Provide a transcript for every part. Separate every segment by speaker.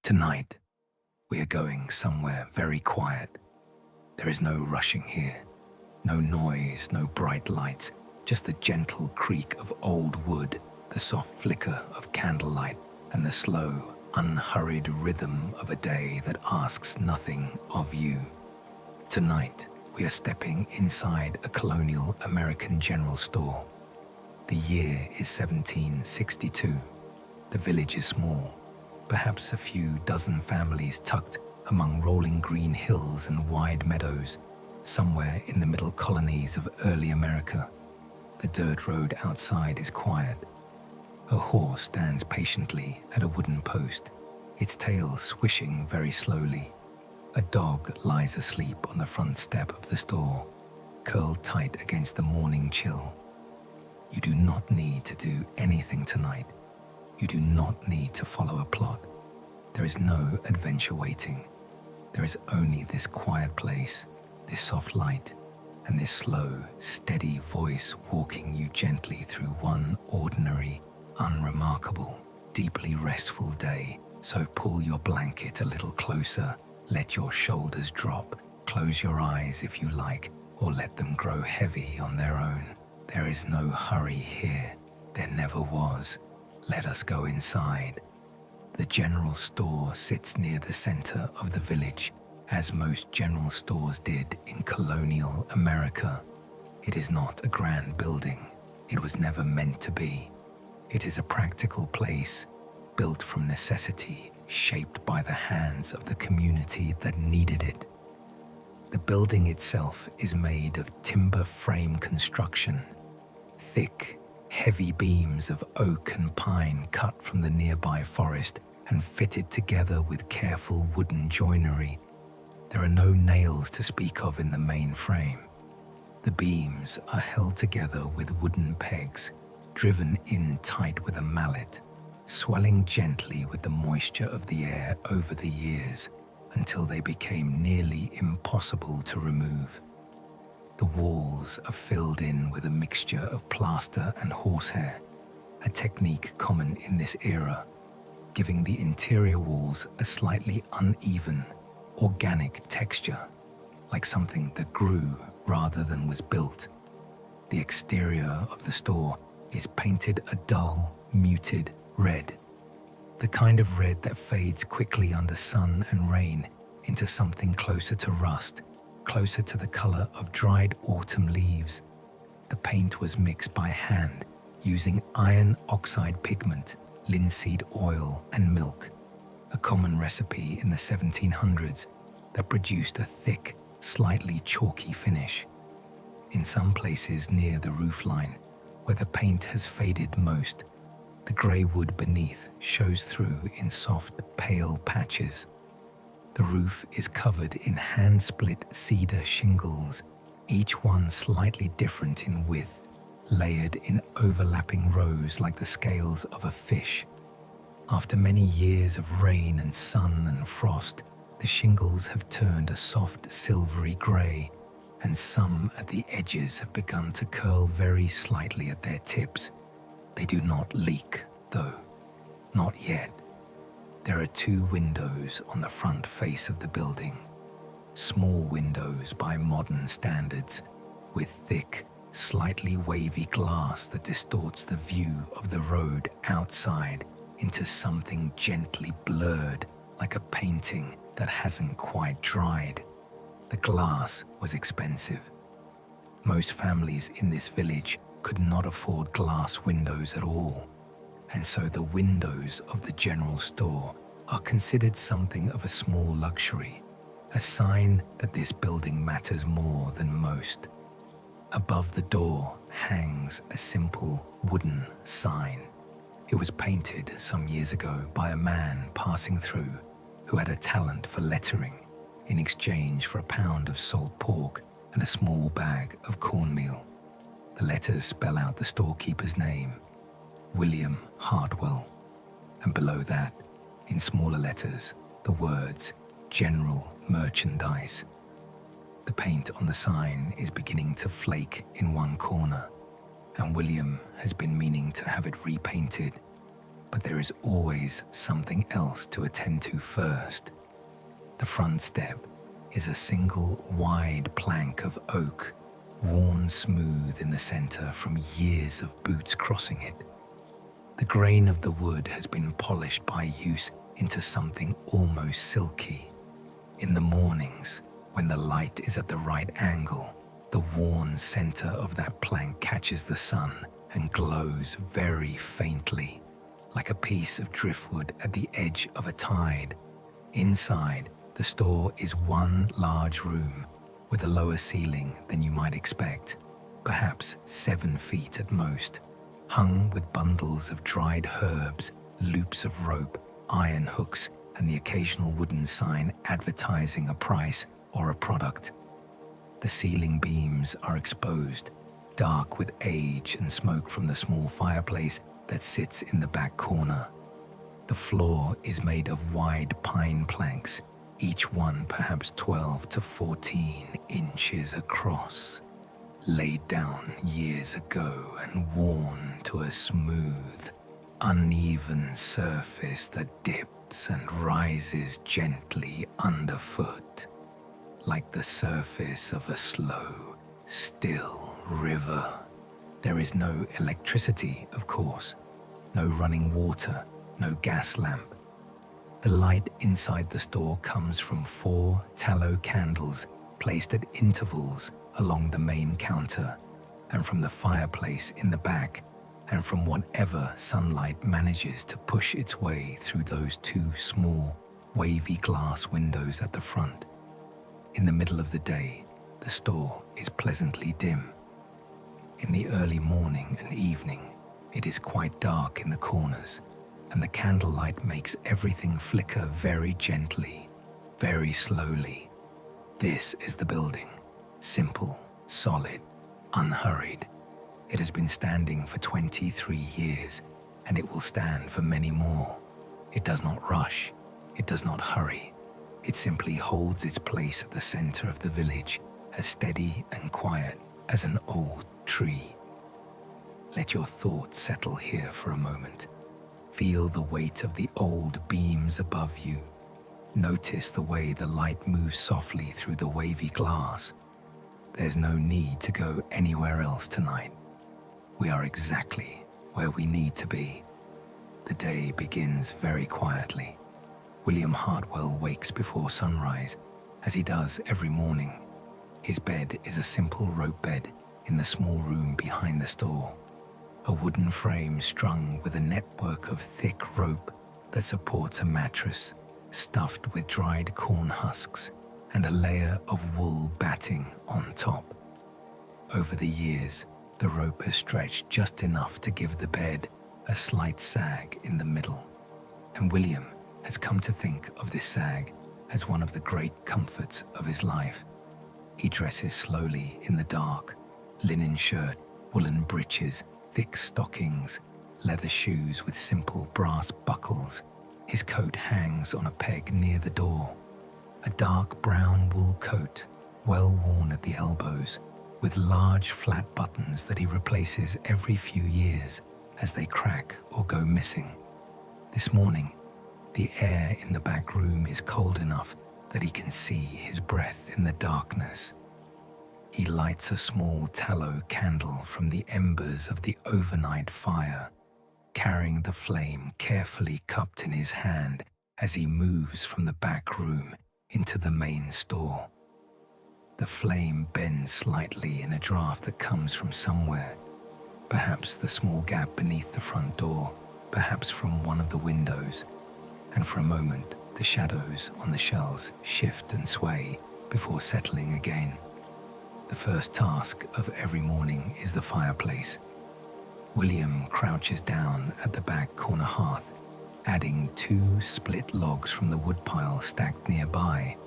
Speaker 1: Tonight, we are going somewhere very quiet. There is no rushing here, no noise, no bright lights, just the gentle creak of old wood, the soft flicker of candlelight, and the slow, unhurried rhythm of a day that asks nothing of you. Tonight, we are stepping inside a colonial American general store. The year is 1762. The village is small, perhaps a few dozen families tucked among rolling green hills and wide meadows, somewhere in the middle colonies of early America. The dirt road outside is quiet. A horse stands patiently at a wooden post, its tail swishing very slowly. A dog lies asleep on the front step of the store, curled tight against the morning chill. You do not need to do anything tonight. You do not need to follow a plot. There is no adventure waiting. There is only this quiet place, this soft light, and this slow, steady voice walking you gently through one ordinary, unremarkable, deeply restful day. So pull your blanket a little closer, let your shoulders drop, close your eyes if you like, or let them grow heavy on their own. There is no hurry here. There never was. Let us go inside. The general store sits near the center of the village, as most general stores did in colonial America. It is not a grand building. It was never meant to be. It is a practical place, built from necessity, shaped by the hands of the community that needed it. The building itself is made of timber frame construction, thick, heavy beams of oak and pine cut from the nearby forest and fitted together with careful wooden joinery. There are no nails to speak of in the main frame. The beams are held together with wooden pegs, driven in tight with a mallet, swelling gently with the moisture of the air over the years until they became nearly impossible to remove. The walls are filled in with a mixture of plaster and horsehair, a technique common in this era, giving the interior walls a slightly uneven, organic texture, like something that grew rather than was built. The exterior of the store is painted a dull, muted red, the kind of red that fades quickly under sun and rain into something closer to rust, closer to the color of dried autumn leaves. The paint was mixed by hand using iron oxide pigment, linseed oil, and milk, a common recipe in the 1700s that produced a thick, slightly chalky finish. In some places near the roofline, where the paint has faded most, the grey wood beneath shows through in soft, pale patches. The roof is covered in hand-split cedar shingles, each one slightly different in width, layered in overlapping rows like the scales of a fish. After many years of rain and sun and frost, the shingles have turned a soft silvery grey, and some at the edges have begun to curl very slightly at their tips. They do not leak, though. Not yet. There are 2 windows on the front face of the building. Small windows by modern standards, with thick, slightly wavy glass that distorts the view of the road outside into something gently blurred, like a painting that hasn't quite dried. The glass was expensive. Most families in this village could not afford glass windows at all, and so the windows of the general store are considered something of a small luxury, a sign that this building matters more than most. Above the door hangs a simple wooden sign. It was painted some years ago by a man passing through who had a talent for lettering in exchange for a pound of salt pork and a small bag of cornmeal. The letters spell out the storekeeper's name, William Hartwell, and below that, in smaller letters, the words General Merchandise. The paint on the sign is beginning to flake in one corner, and William has been meaning to have it repainted, but there is always something else to attend to first. The front step is a single wide plank of oak, worn smooth in the center from years of boots crossing it. The grain of the wood has been polished by use into something almost silky. In the mornings, when the light is at the right angle, the worn center of that plank catches the sun and glows very faintly, like a piece of driftwood at the edge of a tide. Inside, the store is one large room with a lower ceiling than you might expect, perhaps 7 feet at most, hung with bundles of dried herbs, loops of rope, iron hooks, and the occasional wooden sign advertising a price or a product. The ceiling beams are exposed, dark with age and smoke from the small fireplace that sits in the back corner. The floor is made of wide pine planks, each one perhaps 12 to 14 inches across, laid down years ago and worn to a smooth, uneven surface that dips and rises gently underfoot, like the surface of a slow, still river. There is no electricity, of course, no running water, no gas lamp. The light inside the store comes from 4 tallow candles placed at intervals along the main counter, and from the fireplace in the back, and from whatever sunlight manages to push its way through those 2 small, wavy glass windows at the front. In the middle of the day, the store is pleasantly dim. In the early morning and evening, it is quite dark in the corners, and the candlelight makes everything flicker very gently, very slowly. This is the building, simple, solid, unhurried. It has been standing for 23 years, and it will stand for many more. It does not rush, it does not hurry. It simply holds its place at the center of the village, as steady and quiet as an old tree. Let your thoughts settle here for a moment. Feel the weight of the old beams above you. Notice the way the light moves softly through the wavy glass. There's no need to go anywhere else tonight. We are exactly where we need to be. The day begins very quietly. William Hartwell wakes before sunrise, as he does every morning. His bed is a simple rope bed in the small room behind the store. A wooden frame strung with a network of thick rope that supports a mattress stuffed with dried corn husks and a layer of wool batting on top. Over the years, the rope has stretched just enough to give the bed a slight sag in the middle, and William has come to think of this sag as one of the great comforts of his life. He dresses slowly in the dark, linen shirt, woolen breeches, thick stockings, leather shoes with simple brass buckles. His coat hangs on a peg near the door. A dark brown wool coat, well worn at the elbows, with large flat buttons that he replaces every few years as they crack or go missing. This morning, the air in the back room is cold enough that he can see his breath in the darkness. He lights a small tallow candle from the embers of the overnight fire, carrying the flame carefully cupped in his hand as he moves from the back room into the main store. The flame bends slightly in a draft that comes from somewhere, perhaps the small gap beneath the front door, perhaps from one of the windows, and for a moment the shadows on the shelves shift and sway before settling again. The first task of every morning is the fireplace. William crouches down at the back corner hearth, adding 2 split logs from the woodpile stacked nearby,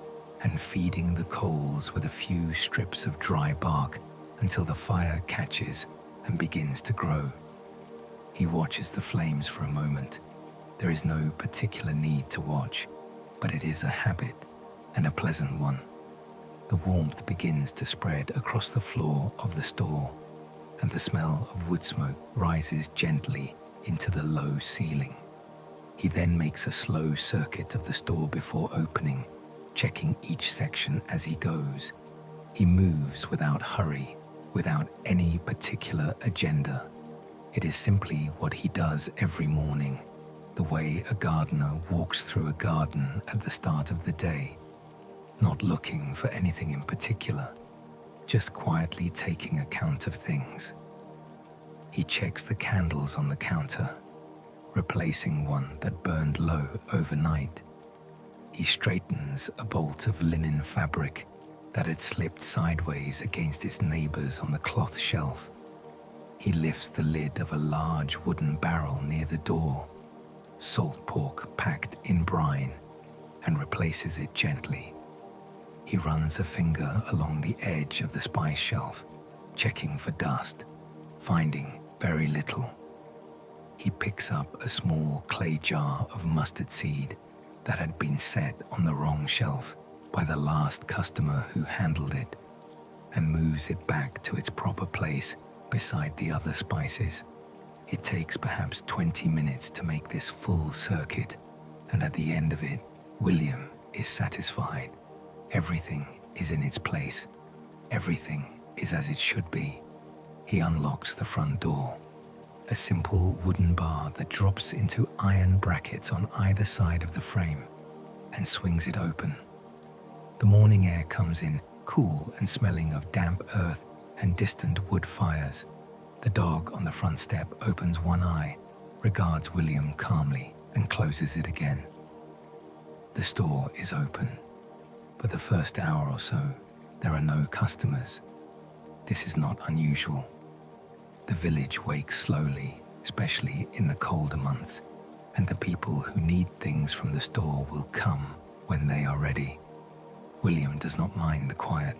Speaker 1: and feeding the coals with a few strips of dry bark until the fire catches and begins to grow. He watches the flames for a moment. There is no particular need to watch, but it is a habit, and a pleasant one. The warmth begins to spread across the floor of the store, and the smell of wood smoke rises gently into the low ceiling. He then makes a slow circuit of the store before opening, checking each section as he goes. He moves without hurry, without any particular agenda. It is simply what he does every morning, the way a gardener walks through a garden at the start of the day, not looking for anything in particular, just quietly taking account of things. He checks the candles on the counter, replacing one that burned low overnight. He straightens a bolt of linen fabric that had slipped sideways against its neighbors on the cloth shelf. He lifts the lid of a large wooden barrel near the door, salt pork packed in brine, and replaces it gently. He runs a finger along the edge of the spice shelf, checking for dust, finding very little. He picks up a small clay jar of mustard seed that had been set on the wrong shelf by the last customer who handled it, and moves it back to its proper place beside the other spices. It takes perhaps 20 minutes to make this full circuit, and at the end of it, William is satisfied. Everything is in its place. Everything is as it should be. He unlocks the front door, a simple wooden bar that drops into iron brackets on either side of the frame, and swings it open. The morning air comes in, cool and smelling of damp earth and distant wood fires. The dog on the front step opens one eye, regards William calmly, and closes it again. The store is open. For the first hour or so, there are no customers. This is not unusual. The village wakes slowly, especially in the colder months, and the people who need things from the store will come when they are ready. William does not mind the quiet.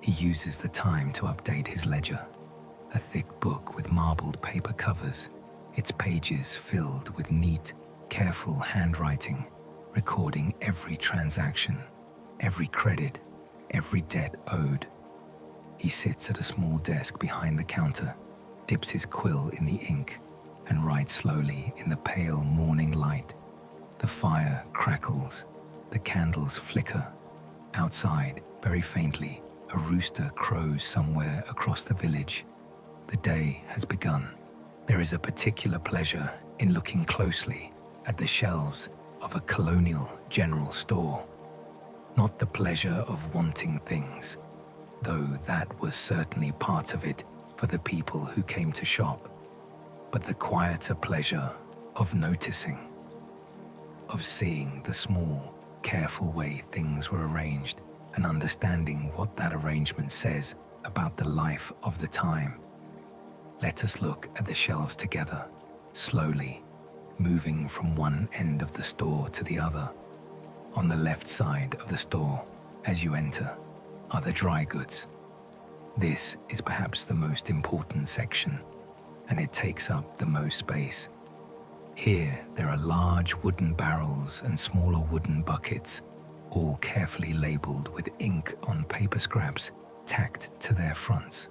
Speaker 1: He uses the time to update his ledger, a thick book with marbled paper covers, its pages filled with neat, careful handwriting, recording every transaction, every credit, every debt owed. He sits at a small desk behind the counter, dips his quill in the ink, and writes slowly in the pale morning light. The fire crackles, the candles flicker. Outside, very faintly, a rooster crows somewhere across the village. The day has begun. There is a particular pleasure in looking closely at the shelves of a Colonial general store. Not the pleasure of wanting things, though that was certainly part of it for the people who came to shop, but the quieter pleasure of noticing, of seeing the small, careful way things were arranged and understanding what that arrangement says about the life of the time. Let us look at the shelves together, slowly, moving from one end of the store to the other. On the left side of the store, as you enter, are the dry goods. This is perhaps the most important section, and it takes up the most space. Here, there are large wooden barrels and smaller wooden buckets, all carefully labeled with ink on paper scraps tacked to their fronts.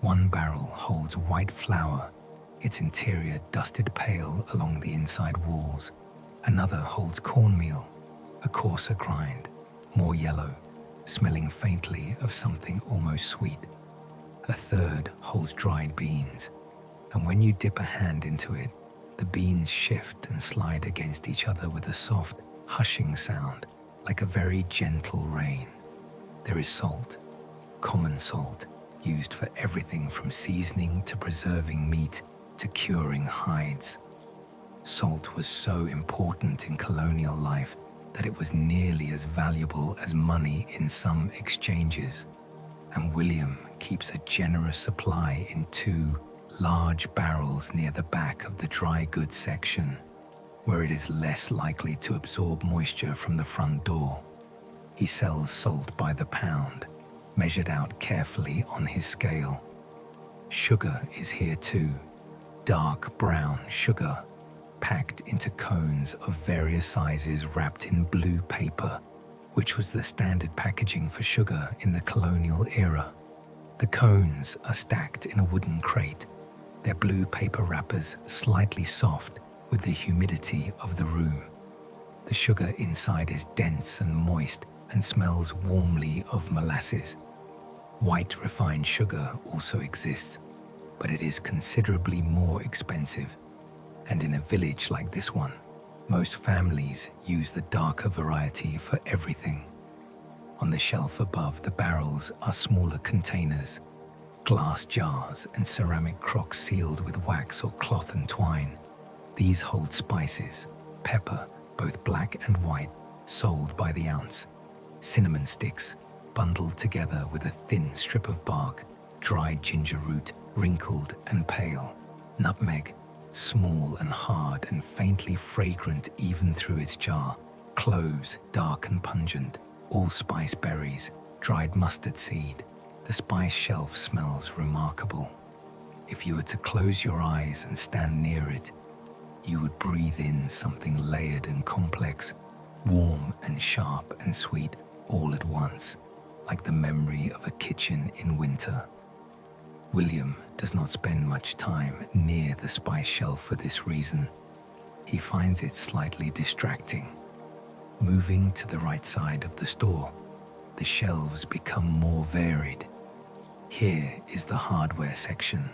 Speaker 1: One barrel holds white flour, its interior dusted pale along the inside walls. Another holds cornmeal, a coarser grind, more yellow, smelling faintly of something almost sweet. A third holds dried beans, and when you dip a hand into it, the beans shift and slide against each other with a soft, hushing sound, like a very gentle rain. There is salt, common salt, used for everything from seasoning to preserving meat to curing hides. Salt was so important in colonial life that it was nearly as valuable as money in some exchanges, and William keeps a generous supply in 2 large barrels near the back of the dry goods section, where it is less likely to absorb moisture from the front door. He sells salt by the pound, measured out carefully on his scale. Sugar is here too, dark brown sugar, packed into cones of various sizes wrapped in blue paper, which was the standard packaging for sugar in the colonial era. The cones are stacked in a wooden crate, their blue paper wrappers slightly soft with the humidity of the room. The sugar inside is dense and moist and smells warmly of molasses. White refined sugar also exists, but it is considerably more expensive. And in a village like this one, most families use the darker variety for everything. On the shelf above the barrels are smaller containers, glass jars and ceramic crocks sealed with wax or cloth and twine. These hold spices, pepper, both black and white, sold by the ounce, cinnamon sticks, bundled together with a thin strip of bark, dried ginger root, wrinkled and pale, nutmeg, small and hard and faintly fragrant even through its jar, cloves, dark and pungent, allspice berries, dried mustard seed. The spice shelf smells remarkable. If you were to close your eyes and stand near it, you would breathe in something layered and complex, warm and sharp and sweet all at once, like the memory of a kitchen in winter. William does not spend much time near the spice shelf for this reason. He finds it slightly distracting. Moving to the right side of the store, the shelves become more varied. Here is the hardware section,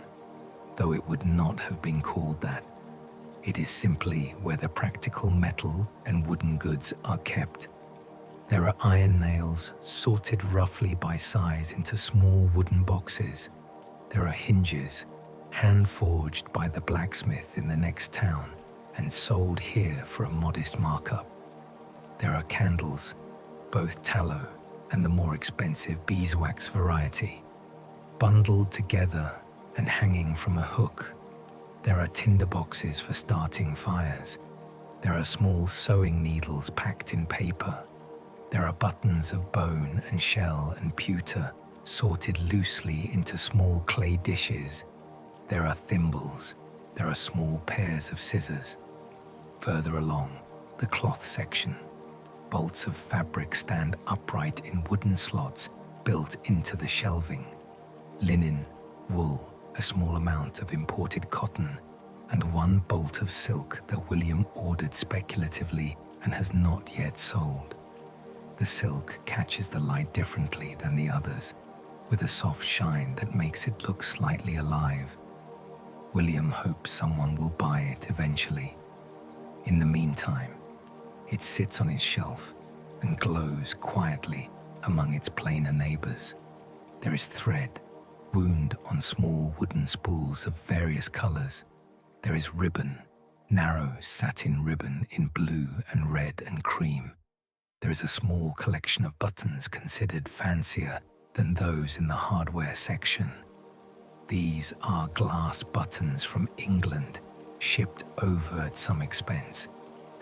Speaker 1: though it would not have been called that. It is simply where the practical metal and wooden goods are kept. There are iron nails sorted roughly by size into small wooden boxes. There are hinges, hand-forged by the blacksmith in the next town and sold here for a modest markup. There are candles, both tallow and the more expensive beeswax variety, bundled together and hanging from a hook. There are tinder boxes for starting fires. There are small sewing needles packed in paper. There are buttons of bone and shell and pewter sorted loosely into small clay dishes. There are thimbles. There are small pairs of scissors. Further along, the cloth section. Bolts of fabric stand upright in wooden slots built into the shelving. Linen, wool, a small amount of imported cotton, and one bolt of silk that William ordered speculatively and has not yet sold. The silk catches the light differently than the others, with a soft shine that makes it look slightly alive. William hopes someone will buy it eventually. In the meantime, it sits on his shelf and glows quietly among its plainer neighbors. There is thread, wound on small wooden spools of various colors. There is ribbon, narrow satin ribbon in blue and red and cream. There is a small collection of buttons considered fancier than those in the hardware section. These are glass buttons from England, shipped over at some expense,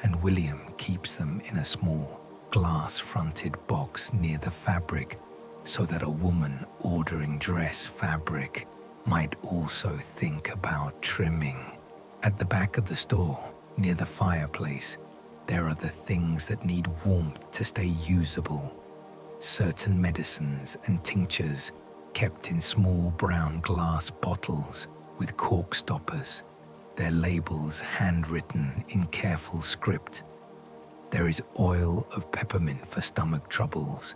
Speaker 1: and William keeps them in a small, glass-fronted box near the fabric so that a woman ordering dress fabric might also think about trimming. At the back of the store, near the fireplace, there are the things that need warmth to stay usable. Certain medicines and tinctures kept in small brown glass bottles with cork stoppers, their labels handwritten in careful script. There is oil of peppermint for stomach troubles.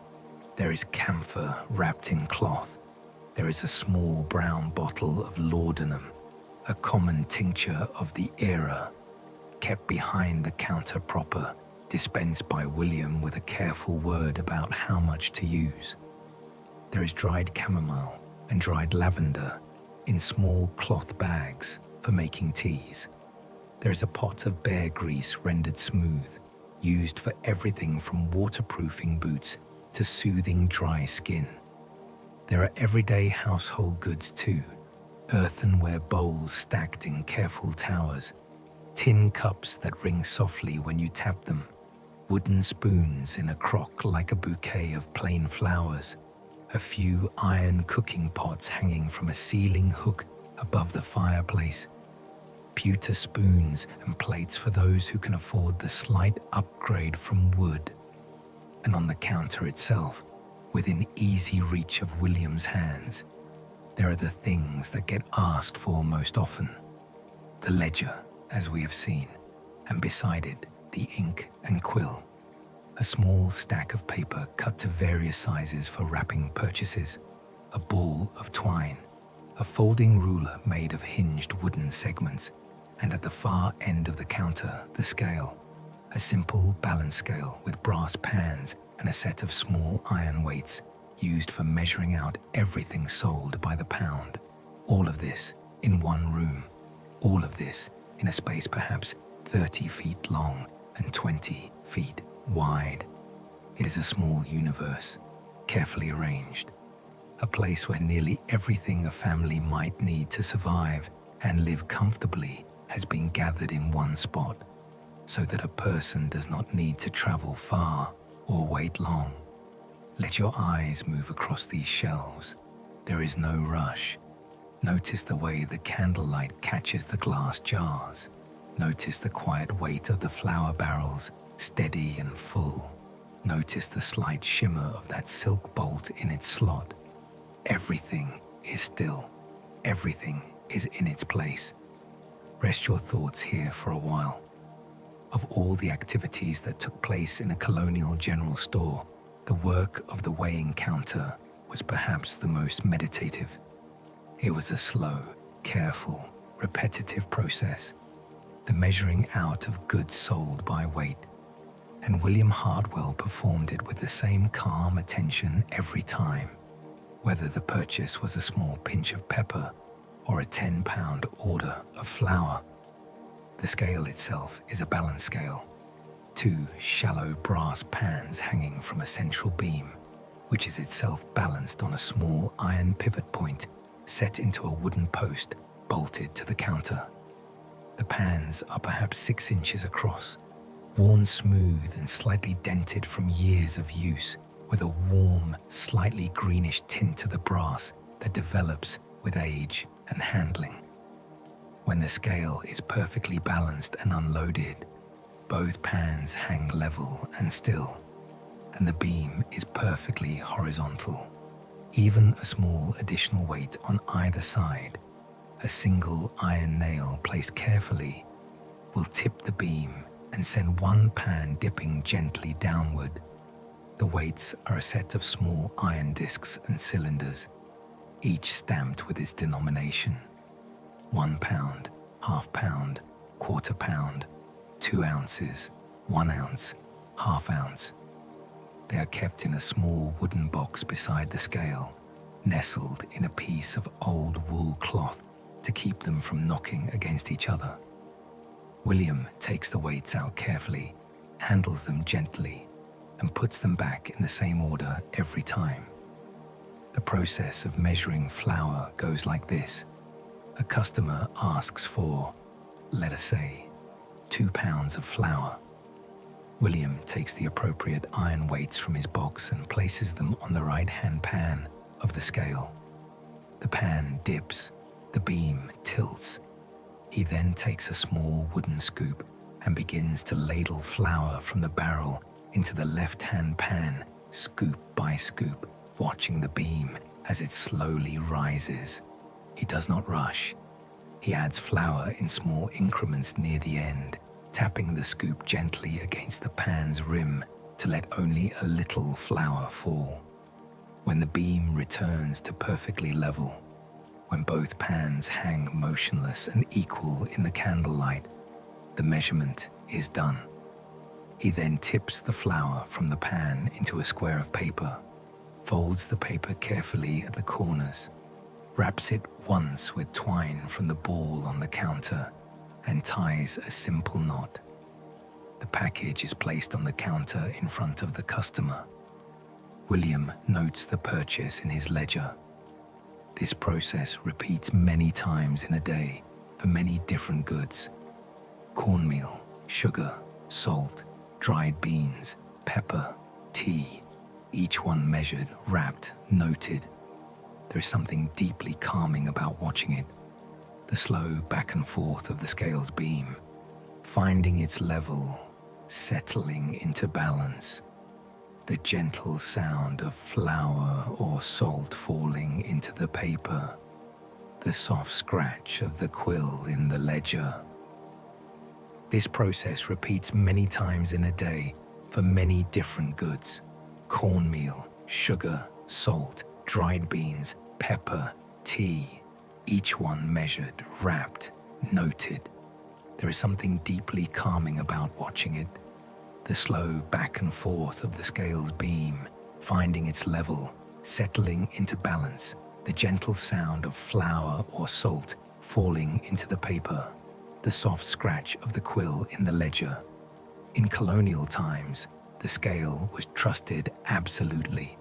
Speaker 1: There is camphor wrapped in cloth. There is a small brown bottle of laudanum, a common tincture of the era, kept behind the counter proper, dispensed by William with a careful word about how much to use. There is dried chamomile and dried lavender in small cloth bags for making teas. There is a pot of bear grease rendered smooth, used for everything from waterproofing boots to soothing dry skin. There are everyday household goods too, earthenware bowls stacked in careful towers, tin cups that ring softly when you tap them, wooden spoons in a crock like a bouquet of plain flowers, a few iron cooking pots hanging from a ceiling hook above the fireplace, pewter spoons and plates for those who can afford the slight upgrade from wood. And on the counter itself, within easy reach of William's hands, there are the things that get asked for most often. The ledger, as we have seen, and beside it, the ink and quill. A small stack of paper cut to various sizes for wrapping purchases, a ball of twine, a folding ruler made of hinged wooden segments, and at the far end of the counter, the scale, a simple balance scale with brass pans and a set of small iron weights used for measuring out everything sold by the pound. All of this in one room. All of this in a space perhaps 30 feet long and 20 feet wide. It is a small universe, carefully arranged. A place where nearly everything a family might need to survive and live comfortably has been gathered in one spot, so that a person does not need to travel far or wait long. Let your eyes move across these shelves. There is no rush. Notice the way the candlelight catches the glass jars. Notice the quiet weight of the flour barrels, steady and full. Notice the slight shimmer of that silk bolt in its slot. Everything is still. Everything is in its place. Rest your thoughts here for a while. Of all the activities that took place in a Colonial general store, the work of the weighing counter was perhaps the most meditative. It was a slow, careful, repetitive process, the measuring out of goods sold by weight, and William Hardwell performed it with the same calm attention every time, whether the purchase was a small pinch of pepper or a 10-pound order of flour. The scale itself is a balance scale, 2 shallow brass pans hanging from a central beam, which is itself balanced on a small iron pivot point set into a wooden post bolted to the counter. The pans are perhaps 6 inches across, worn smooth and slightly dented from years of use, with a warm, slightly greenish tint to the brass that develops with age and handling. When the scale is perfectly balanced and unloaded, both pans hang level and still, and the beam is perfectly horizontal. Even a small additional weight on either side, a single iron nail placed carefully, will tip the beam and send one pan dipping gently downward. The weights are a set of small iron discs and cylinders, each stamped with its denomination: 1 pound, half pound, quarter pound, 2 ounces, 1 ounce, half ounce. They are kept in a small wooden box beside the scale, nestled in a piece of old wool cloth to keep them from knocking against each other. William takes the weights out carefully, handles them gently, and puts them back in the same order every time. The process of measuring flour goes like this. A customer asks for, let us say, 2 pounds of flour. William takes the appropriate iron weights from his box and places them on the right-hand pan of the scale. The pan dips, the beam tilts. He then takes a small wooden scoop and begins to ladle flour from the barrel into the left-hand pan, scoop by scoop, watching the beam as it slowly rises. He does not rush. He adds flour in small increments near the end, tapping the scoop gently against the pan's rim to let only a little flour fall. When the beam returns to perfectly level, when both pans hang motionless and equal in the candlelight, the measurement is done. He then tips the flour from the pan into a square of paper, folds the paper carefully at the corners, wraps it once with twine from the ball on the counter, and ties a simple knot. The package is placed on the counter in front of the customer. William notes the purchase in his ledger. This process repeats many times in a day for many different goods: cornmeal, sugar, salt, dried beans, pepper, tea, each one measured, wrapped, noted. There is something deeply calming about watching it. The slow back and forth of the scale's beam, finding its level, settling into balance. The gentle sound of flour or salt falling into the paper. The soft scratch of the quill in the ledger. This process repeats many times in a day for many different goods: cornmeal, sugar, salt, dried beans, pepper, tea, each one measured, wrapped, noted. There is something deeply calming about watching it. The slow back and forth of the scale's beam, finding its level, settling into balance, the gentle sound of flour or salt falling into the paper, the soft scratch of the quill in the ledger. In colonial times, the scale was trusted absolutely.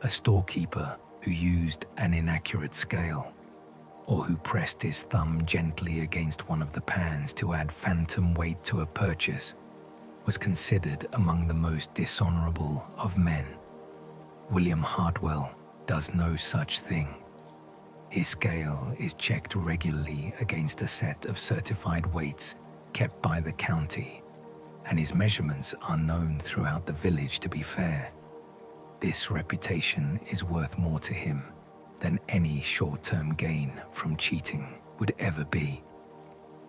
Speaker 1: A storekeeper who used an inaccurate scale, or who pressed his thumb gently against one of the pans to add phantom weight to a purchase, was considered among the most dishonorable of men. William Hartwell does no such thing. His scale is checked regularly against a set of certified weights kept by the county, and his measurements are known throughout the village to be fair. This reputation is worth more to him than any short-term gain from cheating would ever be.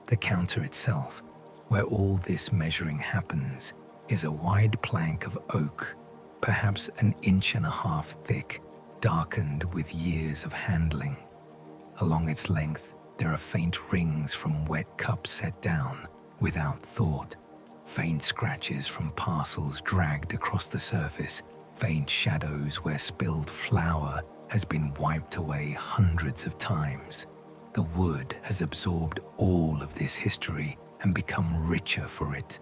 Speaker 1: The counter itself, where all this measuring happens, is a wide plank of oak, perhaps an inch and a half thick, darkened with years of handling. Along its length, there are faint rings from wet cups set down without thought, faint scratches from parcels dragged across the surface, faint shadows where spilled flour has been wiped away hundreds of times. The wood has absorbed all of this history and become richer for it.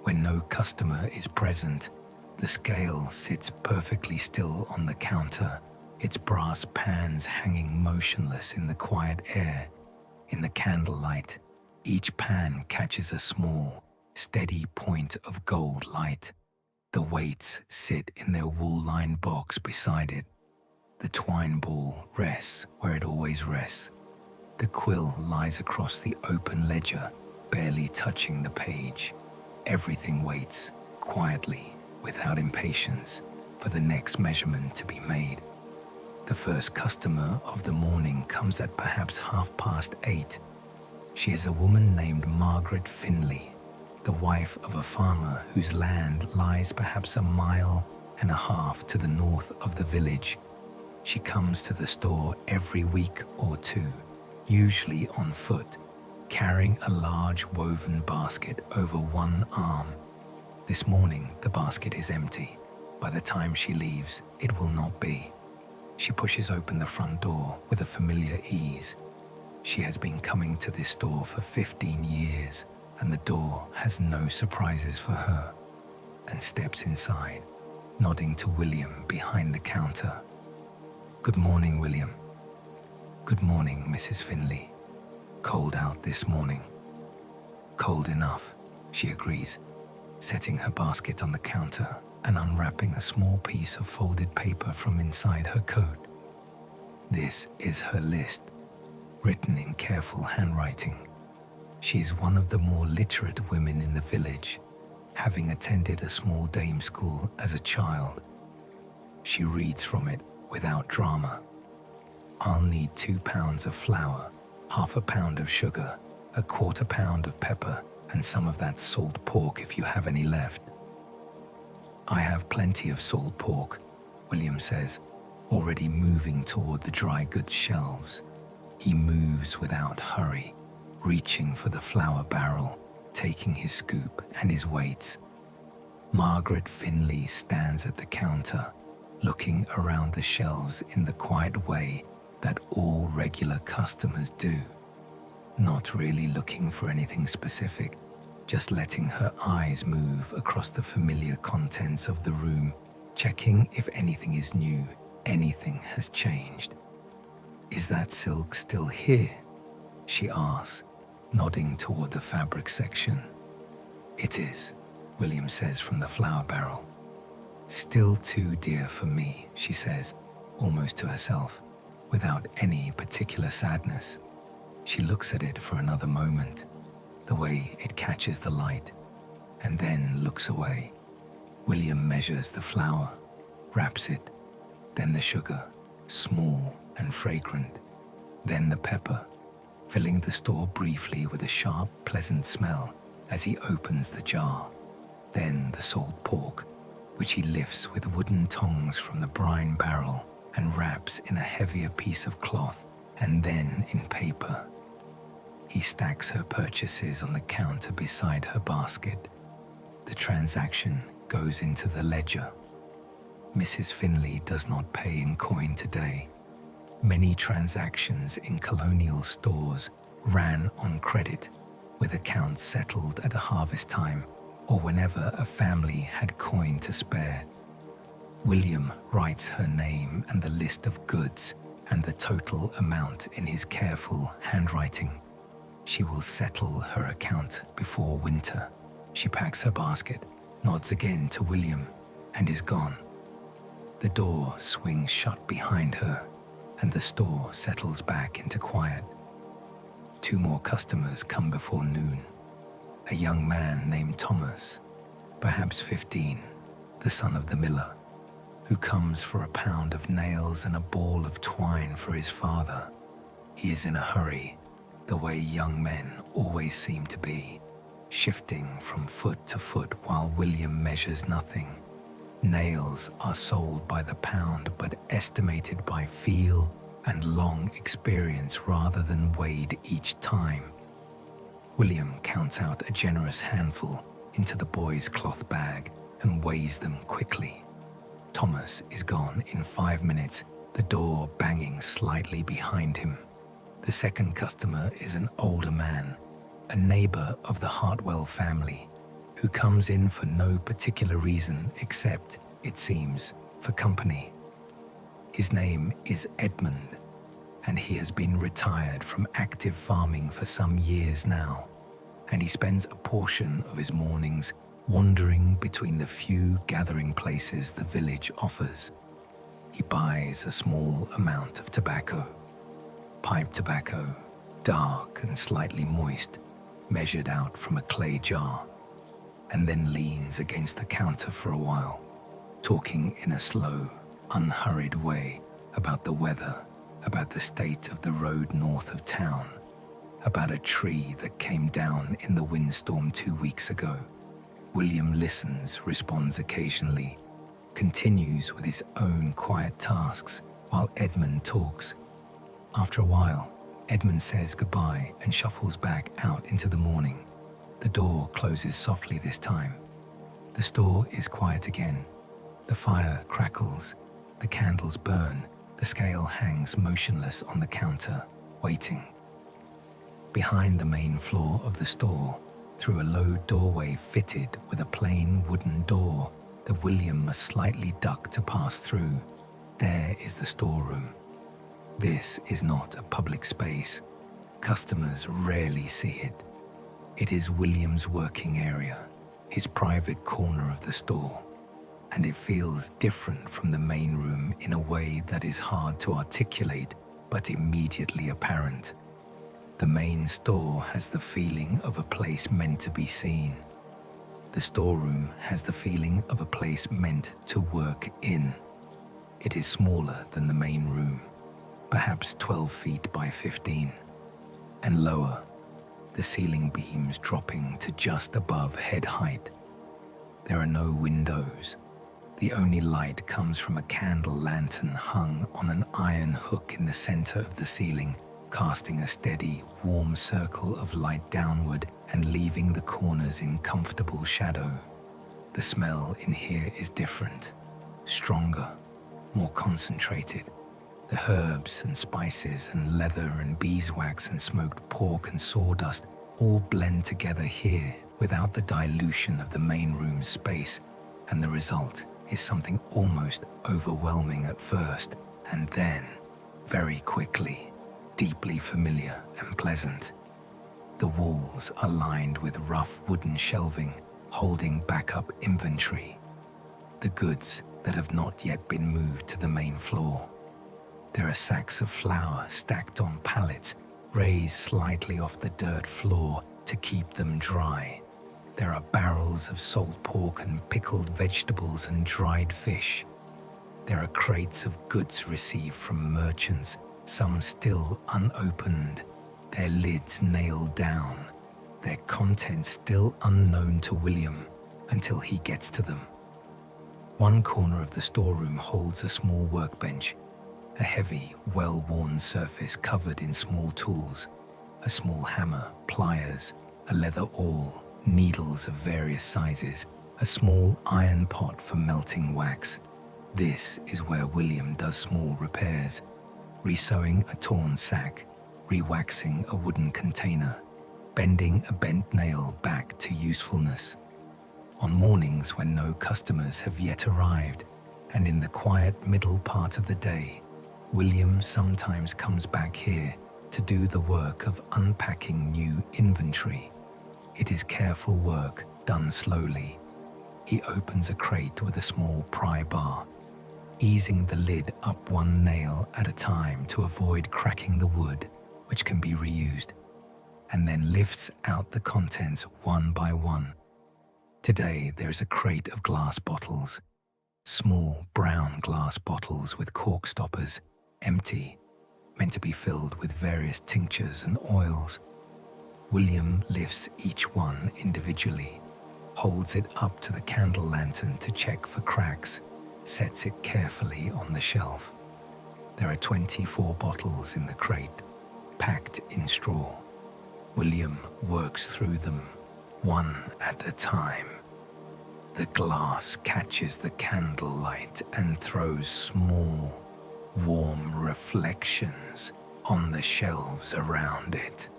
Speaker 1: When no customer is present, the scale sits perfectly still on the counter, its brass pans hanging motionless in the quiet air. In the candlelight, each pan catches a small, steady point of gold light. The weights sit in their wool-lined box beside it. The twine ball rests where it always rests. The quill lies across the open ledger, barely touching the page. Everything waits, quietly, without impatience, for the next measurement to be made. The first customer of the morning comes at perhaps 8:30. She is a woman named Margaret Finley, the wife of a farmer whose land lies perhaps 1.5 miles to the north of the village. She comes to the store every week or two, usually on foot, carrying a large woven basket over one arm. This morning, the basket is empty. By the time she leaves, it will not be. She pushes open the front door with a familiar ease. She has been coming to this store for 15 years, and the door has no surprises for her, and steps inside, nodding to William behind the counter. "Good morning, William." "Good morning, Mrs. Finley. Cold out this morning." "Cold enough," she agrees, setting her basket on the counter and unwrapping a small piece of folded paper from inside her coat. This is her list, written in careful handwriting. She is one of the more literate women in the village, having attended a small dame school as a child. She reads from it without drama. "I'll need 2 pounds of flour, 1/2 pound of sugar, 1/4 pound of pepper, and some of that salt pork if you have any left." "I have plenty of salt pork," William says, already moving toward the dry goods shelves. He moves without hurry, reaching for the flour barrel, taking his scoop and his weights. Margaret Finley stands at the counter, looking around the shelves in the quiet way that all regular customers do, not really looking for anything specific, just letting her eyes move across the familiar contents of the room, checking if anything is new, anything has changed. "Is that silk still here?" she asks, nodding toward the fabric section. "It is," William says from the flour barrel. "Still too dear for me," she says, almost to herself, without any particular sadness. She looks at it for another moment, the way it catches the light, and then looks away. William measures the flour, wraps it, then the sugar, small and fragrant, then the pepper, filling the store briefly with a sharp, pleasant smell as he opens the jar, then the salt pork, which he lifts with wooden tongs from the brine barrel and wraps in a heavier piece of cloth and then in paper. He stacks her purchases on the counter beside her basket. The transaction goes into the ledger. Mrs. Finley does not pay in coin today. Many transactions in Colonial stores ran on credit, with accounts settled at a harvest time or whenever a family had coin to spare. William writes her name and the list of goods and the total amount in his careful handwriting. She will settle her account before winter. She packs her basket, nods again to William, and is gone. The door swings shut behind her, and the store settles back into quiet. 2 more customers come before noon. A young man named Thomas, perhaps 15, the son of the miller, who comes for a pound of nails and a ball of twine for his father. He is in a hurry, the way young men always seem to be, shifting from foot to foot while William measures nothing. Nails are sold by the pound but estimated by feel and long experience rather than weighed each time. William counts out a generous handful into the boy's cloth bag and weighs them quickly. Thomas is gone in 5 minutes, the door banging slightly behind him. The second customer is an older man, a neighbor of the Hartwell family, who comes in for no particular reason except, it seems, for company. His name is Edmund, and he has been retired from active farming for some years now, and he spends a portion of his mornings wandering between the few gathering places the village offers. He buys a small amount of tobacco, pipe tobacco, dark and slightly moist, measured out from a clay jar, and then leans against the counter for a while, talking in a slow, unhurried way about the weather, about the state of the road north of town, about a tree that came down in the windstorm 2 weeks ago. William listens, responds occasionally, continues with his own quiet tasks while Edmund talks. After a while, Edmund says goodbye and shuffles back out into the morning. The door closes softly this time. The store is quiet again. The fire crackles, the candles burn, the scale hangs motionless on the counter, waiting. Behind the main floor of the store, through a low doorway fitted with a plain wooden door that William must slightly duck to pass through, there is the storeroom. This is not a public space. Customers rarely see it. It is William's working area, his private corner of the store, and it feels different from the main room in a way that is hard to articulate but immediately apparent. The main store has the feeling of a place meant to be seen. The storeroom has the feeling of a place meant to work in. It is smaller than the main room, perhaps 12 feet by 15, and lower, the ceiling beams dropping to just above head height. There are no windows. The only light comes from a candle lantern hung on an iron hook in the center of the ceiling, casting a steady, warm circle of light downward and leaving the corners in comfortable shadow. The smell in here is different, stronger, more concentrated. The herbs and spices and leather and beeswax and smoked pork and sawdust all blend together here without the dilution of the main room's space, and the result is something almost overwhelming at first, and then, very quickly, deeply familiar and pleasant. The walls are lined with rough wooden shelving, holding backup inventory, the goods that have not yet been moved to the main floor. There are sacks of flour stacked on pallets, raised slightly off the dirt floor to keep them dry. There are barrels of salt pork and pickled vegetables and dried fish. There are crates of goods received from merchants, some still unopened, their lids nailed down. their contents still unknown to William until he gets to them. One corner of the storeroom holds a small workbench, a heavy, well-worn surface covered in small tools, a small hammer, pliers, a leather awl, needles of various sizes, a small iron pot for melting wax. This is where William does small repairs, resewing a torn sack, rewaxing a wooden container, bending a bent nail back to usefulness. On mornings when no customers have yet arrived, and in the quiet middle part of the day, William sometimes comes back here to do the work of unpacking new inventory. It is careful work done slowly. He opens a crate with a small pry bar, easing the lid up one nail at a time to avoid cracking the wood, which can be reused, and then lifts out the contents one by one. Today there is a crate of glass bottles, small brown glass bottles with cork stoppers, empty, meant to be filled with various tinctures and oils. William lifts each one individually, holds it up to the candle lantern to check for cracks, sets it carefully on the shelf. There are 24 bottles in the crate, packed in straw. William works through them, one at a time. The glass catches the candlelight and throws small, warm reflections on the shelves around it.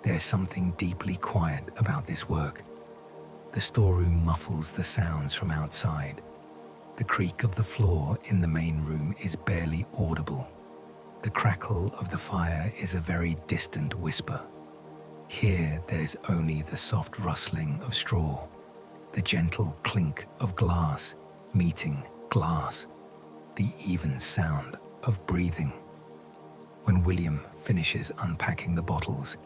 Speaker 1: There's something deeply quiet about this work. The storeroom muffles the sounds from outside. The creak of the floor in the main room is barely audible. The crackle of the fire is a very distant whisper. Here there's only the soft rustling of straw, the gentle clink of glass meeting glass, the even sound of breathing. When William finishes unpacking the bottles,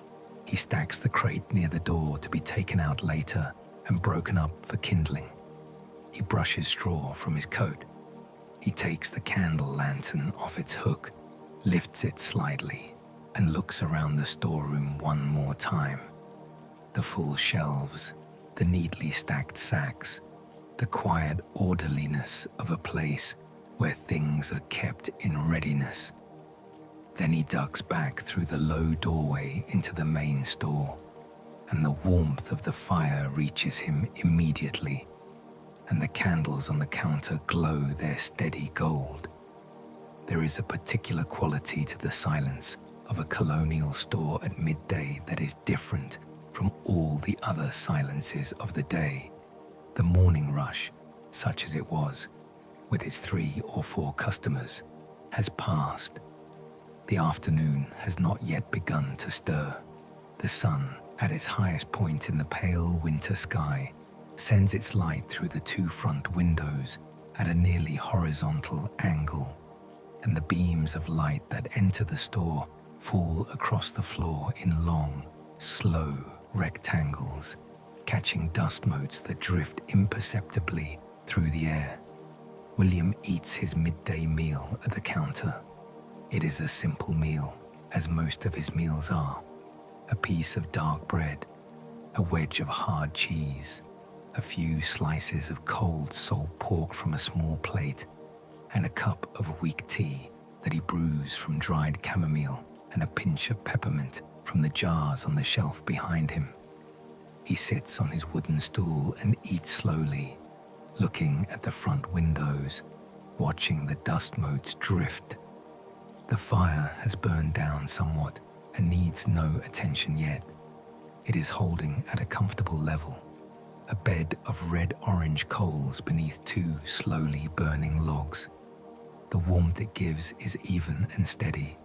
Speaker 1: he stacks the crate near the door to be taken out later and broken up for kindling. He brushes straw from his coat. He takes the candle lantern off its hook, lifts it slightly, and looks around the storeroom one more time. The full shelves, the neatly stacked sacks, the quiet orderliness of a place where things are kept in readiness. Then he ducks back through the low doorway into the main store, and the warmth of the fire reaches him immediately, and the candles on the counter glow their steady gold. There is a particular quality to the silence of a Colonial store at midday that is different from all the other silences of the day. The morning rush, such as it was, with its 3 or 4 customers, has passed. The afternoon has not yet begun to stir. The sun, at its highest point in the pale winter sky, sends its light through the 2 front windows at a nearly horizontal angle, and the beams of light that enter the store fall across the floor in long, slow rectangles, catching dust motes that drift imperceptibly through the air. William eats his midday meal at the counter. It is a simple meal, as most of his meals are. A piece of dark bread, a wedge of hard cheese, a few slices of cold salt pork from a small plate, and a cup of weak tea that he brews from dried chamomile and a pinch of peppermint from the jars on the shelf behind him. He sits on his wooden stool and eats slowly, looking at the front windows, watching the dust motes drift. The fire has burned down somewhat and needs no attention yet. It is holding at a comfortable level, a bed of red-orange coals beneath 2 slowly burning logs. The warmth it gives is even and steady.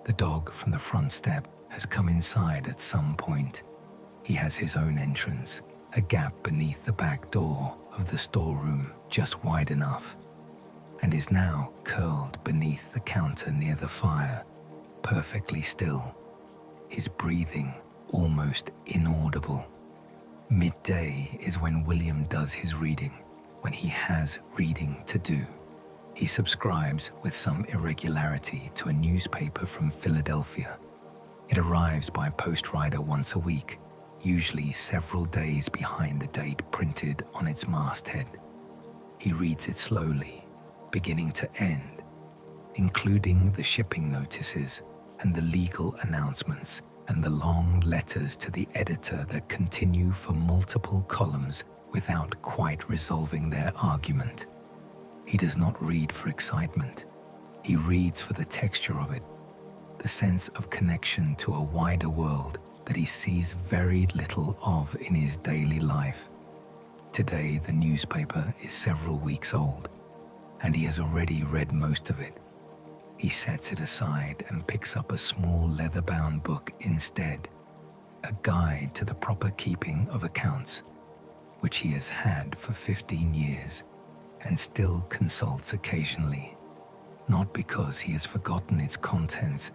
Speaker 1: The dog from the front step has come inside at some point. He has his own entrance, a gap beneath the back door of the storeroom just wide enough, and is now curled beneath the counter near the fire, perfectly still, his breathing almost inaudible. Midday is when William does his reading, when he has reading to do. He subscribes with some irregularity to a newspaper from Philadelphia. It arrives by post rider once a week, usually several days behind the date printed on its masthead. He reads it slowly, beginning to end, including the shipping notices and the legal announcements and the long letters to the editor that continue for multiple columns without quite resolving their argument. He does not read for excitement. He reads for the texture of it, the sense of connection to a wider world that he sees very little of in his daily life. Today, the newspaper is several weeks old, and he has already read most of it. He sets it aside and picks up a small leather-bound book instead, a guide to the proper keeping of accounts, which he has had for 15 years and still consults occasionally, not because he has forgotten its contents,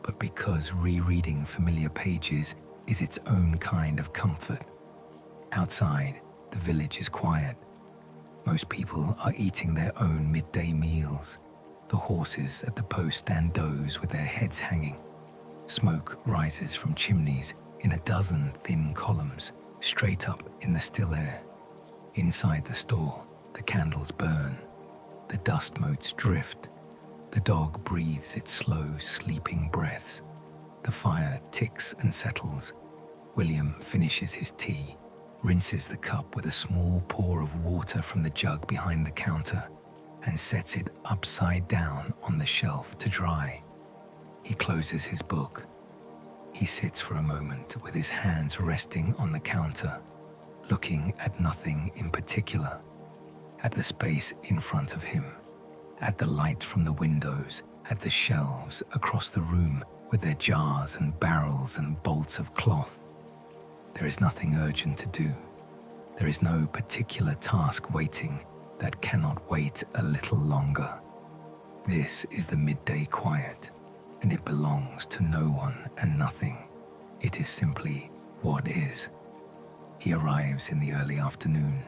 Speaker 1: but because rereading familiar pages is its own kind of comfort. Outside, the village is quiet. Most people are eating their own midday meals. The horses at the post stand doze with their heads hanging. Smoke rises from chimneys in a dozen thin columns, straight up in the still air. Inside the store, the candles burn. The dust motes drift. The dog breathes its slow, sleeping breaths. The fire ticks and settles. William finishes his tea, rinses the cup with a small pour of water from the jug behind the counter, and sets it upside down on the shelf to dry. He closes his book. He sits for a moment with his hands resting on the counter, looking at nothing in particular, at the space in front of him, at the light from the windows, at the shelves across the room with their jars and barrels and bolts of cloth. There is nothing urgent to do. There is no particular task waiting that cannot wait a little longer. This is the midday quiet, and it belongs to no one and nothing. It is simply what is. He arrives in the early afternoon,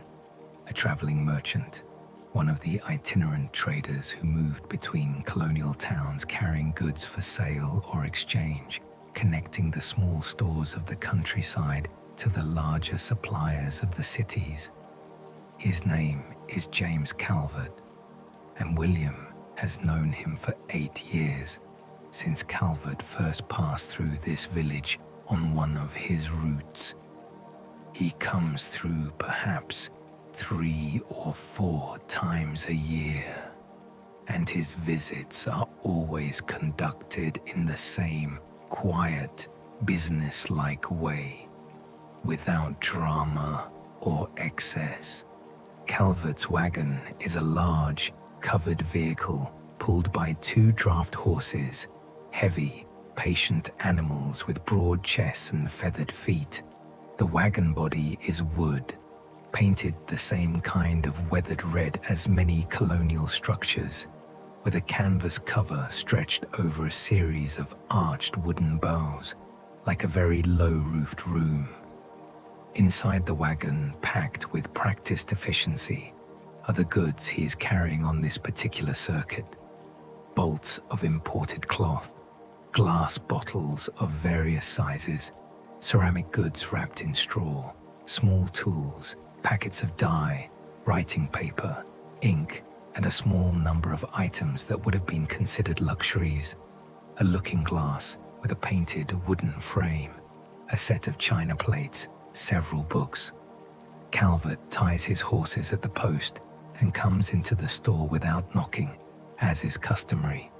Speaker 1: a traveling merchant, one of the itinerant traders who moved between colonial towns carrying goods for sale or exchange, connecting the small stores of the countryside to the larger suppliers of the cities. His name is James Calvert, and William has known him for 8 years, since Calvert first passed through this village on one of his routes. He comes through perhaps 3 or 4 times a year, and his visits are always conducted in the same quiet, business-like way, without drama or excess. Calvert's wagon is a large, covered vehicle pulled by 2 draft horses, heavy, patient animals with broad chests and feathered feet. The wagon body is wood, painted the same kind of weathered red as many colonial structures, with a canvas cover stretched over a series of arched wooden bows, like a very low-roofed room. Inside the wagon, packed with practiced efficiency, are the goods he is carrying on this particular circuit. Bolts of imported cloth, glass bottles of various sizes, ceramic goods wrapped in straw, small tools, packets of dye, writing paper, ink, and a small number of items that would have been considered luxuries. A looking glass with a painted wooden frame, a set of china plates, several books. Calvert ties his horses at the post and comes into the store without knocking, as is customary.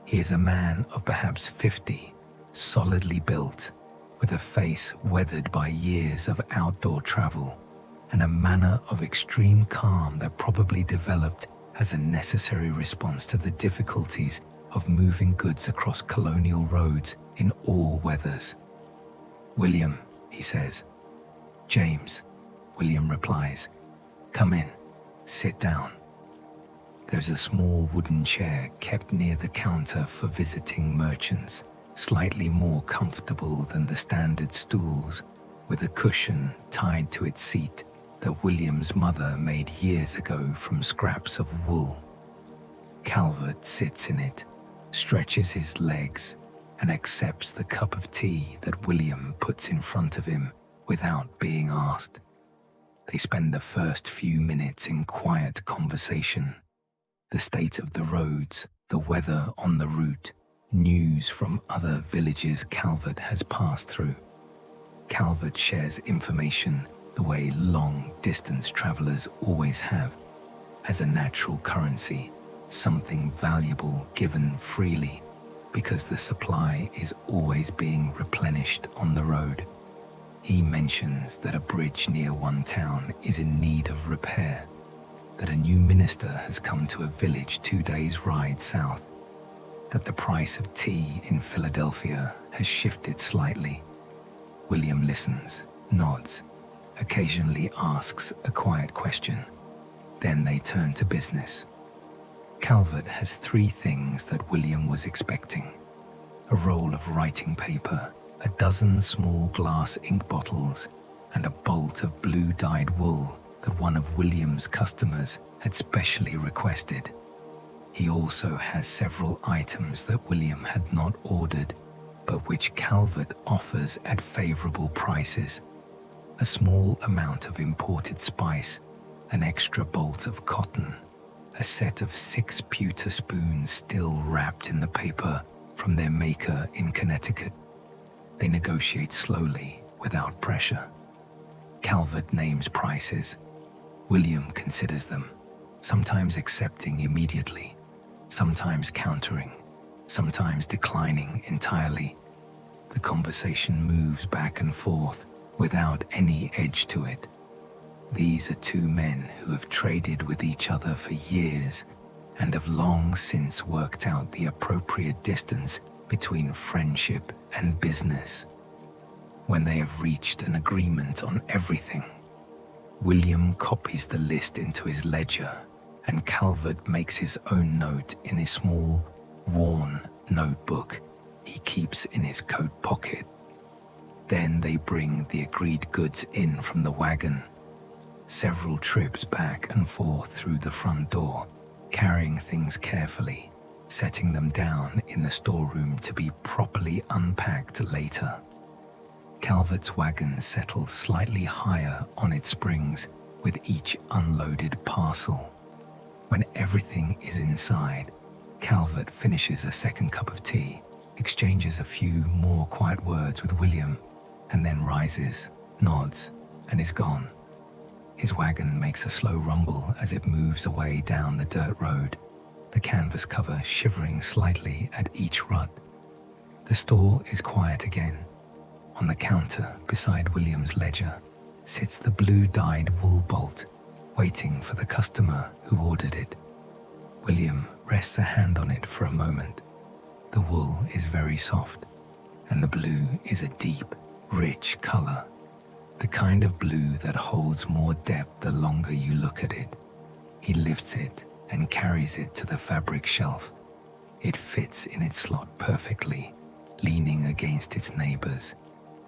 Speaker 1: He is a man of perhaps 50, solidly built, with a face weathered by years of outdoor travel, and a manner of extreme calm that probably developed as a necessary response to the difficulties of moving goods across colonial roads in all weathers. "William," he says. "James," William replies. "Come in, sit down." There's a small wooden chair kept near the counter for visiting merchants, slightly more comfortable than the standard stools, with a cushion tied to its seat that William's mother made years ago from scraps of wool. Calvert sits in it, stretches his legs, and accepts the cup of tea that William puts in front of him without being asked. They spend the first few minutes in quiet conversation. The state of the roads, the weather on the route, news from other villages Calvert has passed through. Calvert shares information the way long-distance travelers always have, as a natural currency, something valuable given freely, because the supply is always being replenished on the road. He mentions that a bridge near one town is in need of repair, that a new minister has come to a village 2 days' ride south, that the price of tea in Philadelphia has shifted slightly. William listens, nods, occasionally asks a quiet question. Then they turn to business. Calvert has 3 things that William was expecting: a roll of writing paper, a dozen small glass ink bottles, and a bolt of blue-dyed wool that one of William's customers had specially requested. He also has several items that William had not ordered, but which Calvert offers at favorable prices: a small amount of imported spice, an extra bolt of cotton, a set of 6 pewter spoons still wrapped in the paper from their maker in Connecticut. They negotiate slowly, without pressure. Calvert names prices. William considers them, sometimes accepting immediately, sometimes countering, sometimes declining entirely. The conversation moves back and forth without any edge to it. These are 2 men who have traded with each other for years and have long since worked out the appropriate distance between friendship and business. When they have reached an agreement on everything, William copies the list into his ledger, and Calvert makes his own note in a small, worn notebook he keeps in his coat pocket. Then they bring the agreed goods in from the wagon, several trips back and forth through the front door, carrying things carefully, setting them down in the storeroom to be properly unpacked later. Calvert's wagon settles slightly higher on its springs with each unloaded parcel. When everything is inside, Calvert finishes a second cup of tea, exchanges a few more quiet words with William, and then rises, nods, and is gone. His wagon makes a slow rumble as it moves away down the dirt road, the canvas cover shivering slightly at each rut. The store is quiet again. On the counter beside William's ledger sits the blue-dyed wool bolt, waiting for the customer who ordered it. William rests a hand on it for a moment. The wool is very soft, and the blue is a deep, rich color, the kind of blue that holds more depth the longer you look at it. He lifts it and carries it to the fabric shelf. It fits in its slot perfectly, leaning against its neighbors,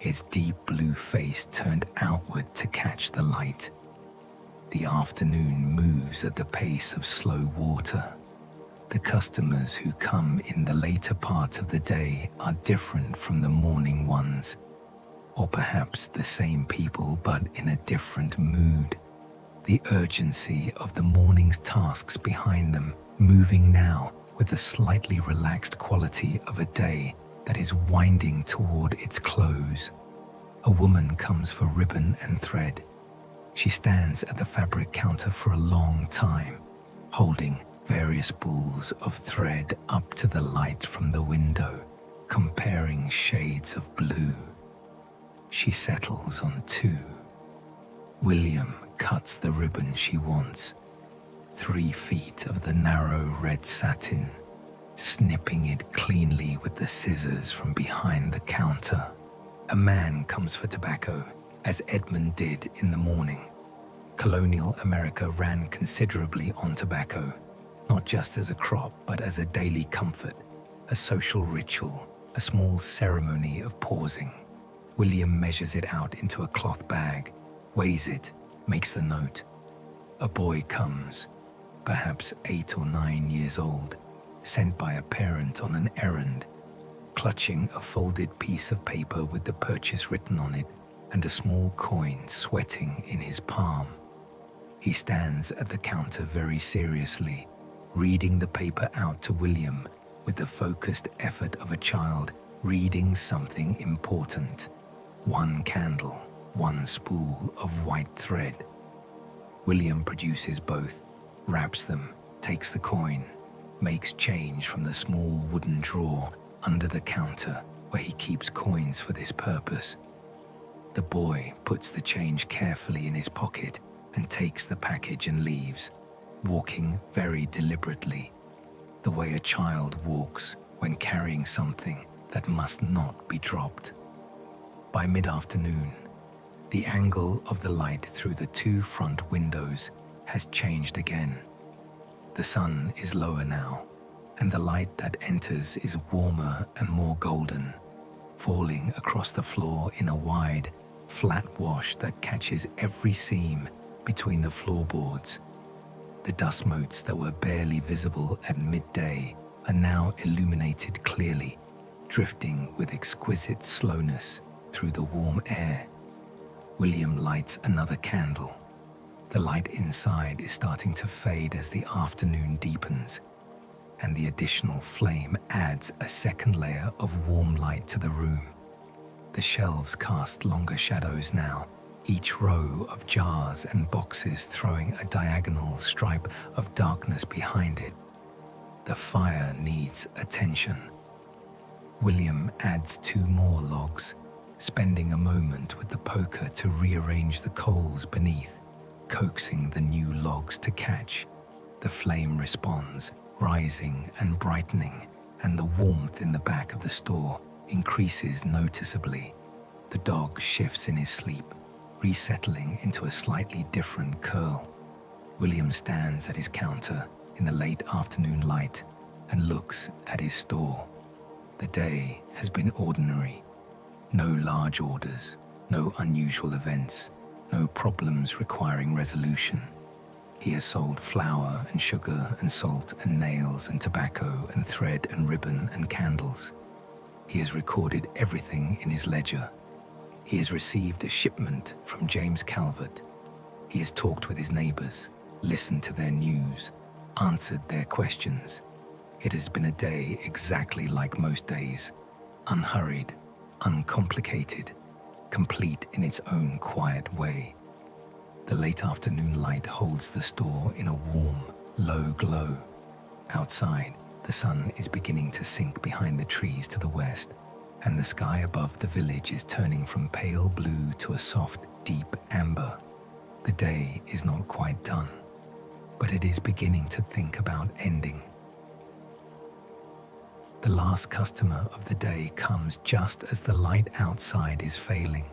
Speaker 1: its deep blue face turned outward to catch the light. The afternoon moves at the pace of slow water. The customers who come in the later part of the day are different from the morning ones, or perhaps the same people but in a different mood. The urgency of the morning's tasks behind them, moving now with the slightly relaxed quality of a day that is winding toward its close. A woman comes for ribbon and thread. She stands at the fabric counter for a long time, holding various spools of thread up to the light from the window, comparing shades of blue. She settles on 2. William cuts the ribbon she wants, 3 feet of the narrow red satin, snipping it cleanly with the scissors from behind the counter. A man comes for tobacco, as Edmund did in the morning. Colonial America ran considerably on tobacco, not just as a crop but as a daily comfort, a social ritual, a small ceremony of pausing. William measures it out into a cloth bag, weighs it, makes the note. A boy comes, perhaps 8 or 9 years old, sent by a parent on an errand, clutching a folded piece of paper with the purchase written on it and a small coin sweating in his palm. He stands at the counter very seriously, reading the paper out to William with the focused effort of a child reading something important. One candle, one spool of white thread. William produces both, wraps them, takes the coin, makes change from the small wooden drawer under the counter where he keeps coins for this purpose. The boy puts the change carefully in his pocket and takes the package and leaves, walking very deliberately, the way a child walks when carrying something that must not be dropped. By mid-afternoon, the angle of the light through the two front windows has changed again. The sun is lower now, and the light that enters is warmer and more golden, falling across the floor in a wide, flat wash that catches every seam between the floorboards. The dust motes that were barely visible at midday are now illuminated clearly, drifting with exquisite slowness through the warm air. William lights another candle. The light inside is starting to fade as the afternoon deepens, and the additional flame adds a second layer of warm light to the room. The shelves cast longer shadows now, each row of jars and boxes throwing a diagonal stripe of darkness behind it. The fire needs attention. William adds 2 more logs, spending a moment with the poker to rearrange the coals beneath, coaxing the new logs to catch. The flame responds, rising and brightening, and the warmth in the back of the store increases noticeably. The dog shifts in his sleep, resettling into a slightly different curl. William stands at his counter in the late afternoon light and looks at his store. The day has been ordinary. No large orders, no unusual events, no problems requiring resolution. He has sold flour and sugar and salt and nails and tobacco and thread and ribbon and candles. He has recorded everything in his ledger. He has received a shipment from James Calvert. He has talked with his neighbors, listened to their news, answered their questions. It has been a day exactly like most days, unhurried, uncomplicated, complete in its own quiet way. The late afternoon light holds the store in a warm, low glow. Outside, the sun is beginning to sink behind the trees to the west, and the sky above the village is turning from pale blue to a soft, deep amber. The day is not quite done, but it is beginning to think about ending. The last customer of the day comes just as the light outside is failing.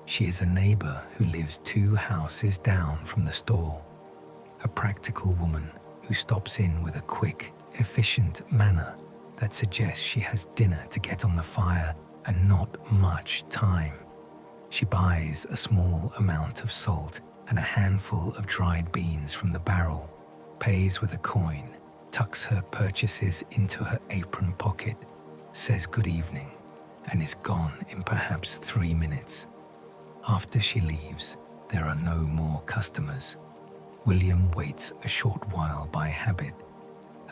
Speaker 1: She is a neighbor who lives 2 houses down from the store, a practical woman who stops in with a quick, efficient manner that suggests she has dinner to get on the fire and not much time. She buys a small amount of salt and a handful of dried beans from the barrel, pays with a coin, tucks her purchases into her apron pocket, says good evening, and is gone in perhaps 3 minutes. After she leaves, there are no more customers. William waits a short while by habit.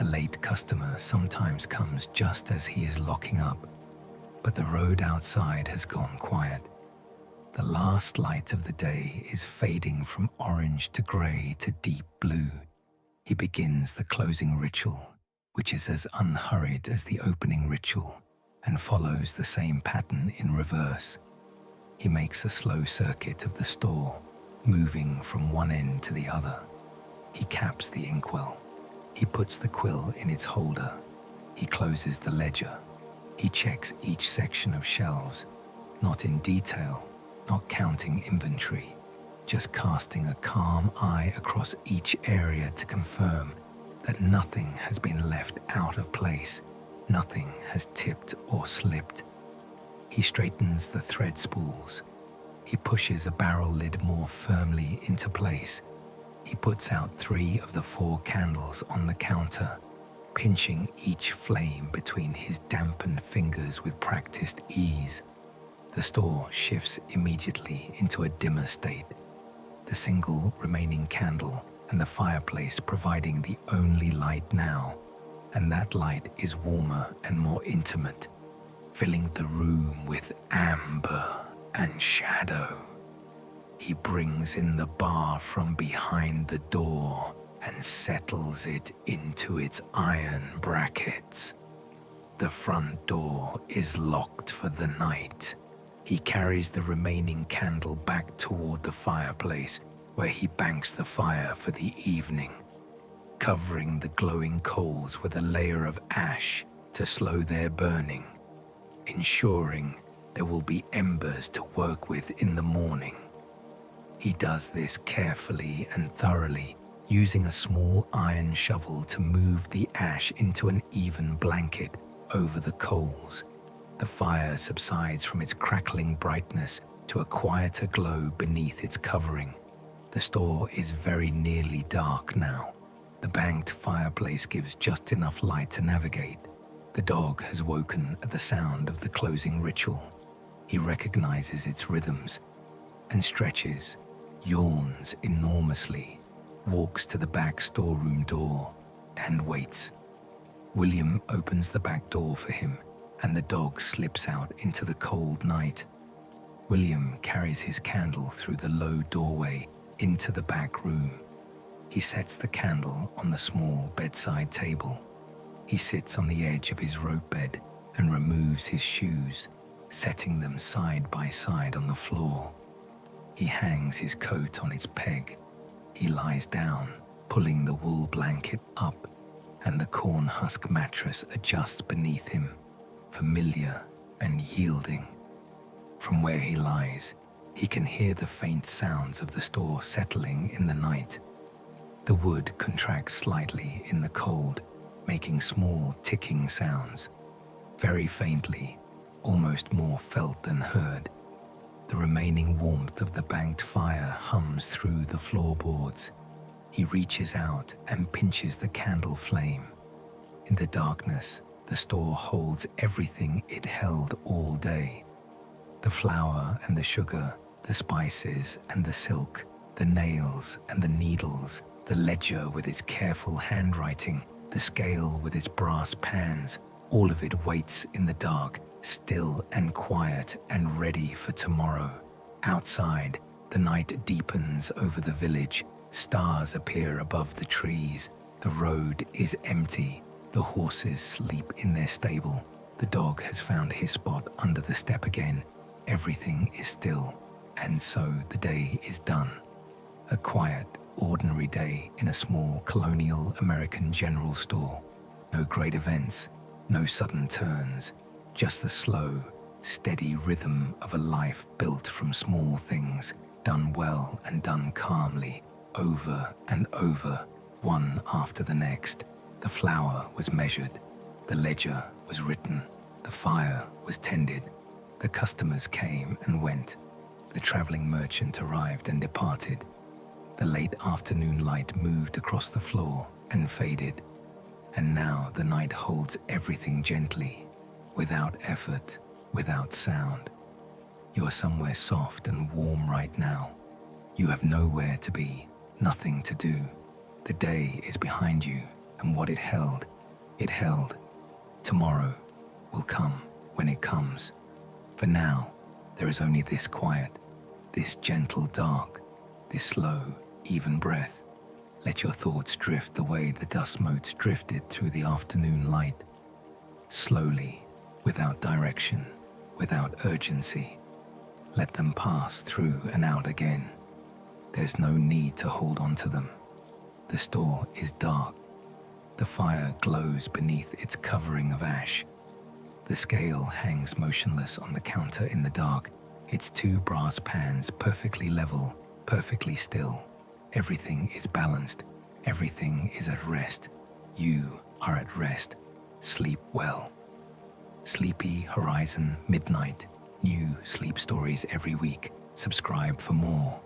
Speaker 1: A late customer sometimes comes just as he is locking up, but the road outside has gone quiet. The last light of the day is fading from orange to grey to deep blue. He begins the closing ritual, which is as unhurried as the opening ritual, and follows the same pattern in reverse. He makes a slow circuit of the store, moving from one end to the other. He caps the inkwell. He puts the quill in its holder. He closes the ledger. He checks each section of shelves, not in detail, not counting inventory, just casting a calm eye across each area to confirm that nothing has been left out of place, nothing has tipped or slipped. He straightens the thread spools. He pushes a barrel lid more firmly into place. He puts out 3 of the 4 candles on the counter, pinching each flame between his dampened fingers with practiced ease. The store shifts immediately into a dimmer state, the single remaining candle and the fireplace providing the only light now, and that light is warmer and more intimate, filling the room with amber and shadow. He brings in the bar from behind the door and settles it into its iron brackets. The front door is locked for the night. He carries the remaining candle back toward the fireplace, where he banks the fire for the evening, covering the glowing coals with a layer of ash to slow their burning, ensuring there will be embers to work with in the morning. He does this carefully and thoroughly, using a small iron shovel to move the ash into an even blanket over the coals. The fire subsides from its crackling brightness to a quieter glow beneath its covering. The store is very nearly dark now. The banked fireplace gives just enough light to navigate. The dog has woken at the sound of the closing ritual. He recognizes its rhythms and stretches, yawns enormously, walks to the back storeroom door and waits. William opens the back door for him, and the dog slips out into the cold night. William carries his candle through the low doorway into the back room. He sets the candle on the small bedside table. He sits on the edge of his rope bed and removes his shoes, setting them side by side on the floor. He hangs his coat on its peg. He lies down, pulling the wool blanket up, and the corn husk mattress adjusts beneath him, familiar and yielding. From where he lies, he can hear the faint sounds of the store settling in the night. The wood contracts slightly in the cold, making small ticking sounds, very faintly, almost more felt than heard. The remaining warmth of the banked fire hums through the floorboards. He reaches out and pinches the candle flame. In the darkness, the store holds everything it held all day. The flour and the sugar, the spices and the silk, the nails and the needles, the ledger with its careful handwriting, the scale with its brass pans, all of it waits in the dark, still and quiet and ready for tomorrow. Outside, the night deepens over the village. Stars appear above the trees. The road is empty. The horses sleep in their stable. The dog has found his spot under the step again. Everything is still, and so the day is done. A quiet, ordinary day in a small colonial American general store. No great events, no sudden turns, just the slow, steady rhythm of a life built from small things, done well and done calmly, over and over, one after the next. The flour was measured, the ledger was written, the fire was tended, the customers came and went, the traveling merchant arrived and departed. The late afternoon light moved across the floor and faded, and now the night holds everything gently, without effort, without sound. You are somewhere soft and warm right now. You have nowhere to be, nothing to do. The day is behind you, and what it held. Tomorrow will come when it comes. For now, there is only this quiet, this gentle dark, this slow, even breath. Let your thoughts drift the way the dust motes drifted through the afternoon light. Slowly, without direction, without urgency. Let them pass through and out again. There's no need to hold on to them. The store is dark. The fire glows beneath its covering of ash. The scale hangs motionless on the counter in the dark, its two brass pans perfectly level, perfectly still. Everything is balanced. Everything is at rest. You are at rest. Sleep well. Sleepy Horizon Midnight. New sleep stories every week. Subscribe for more.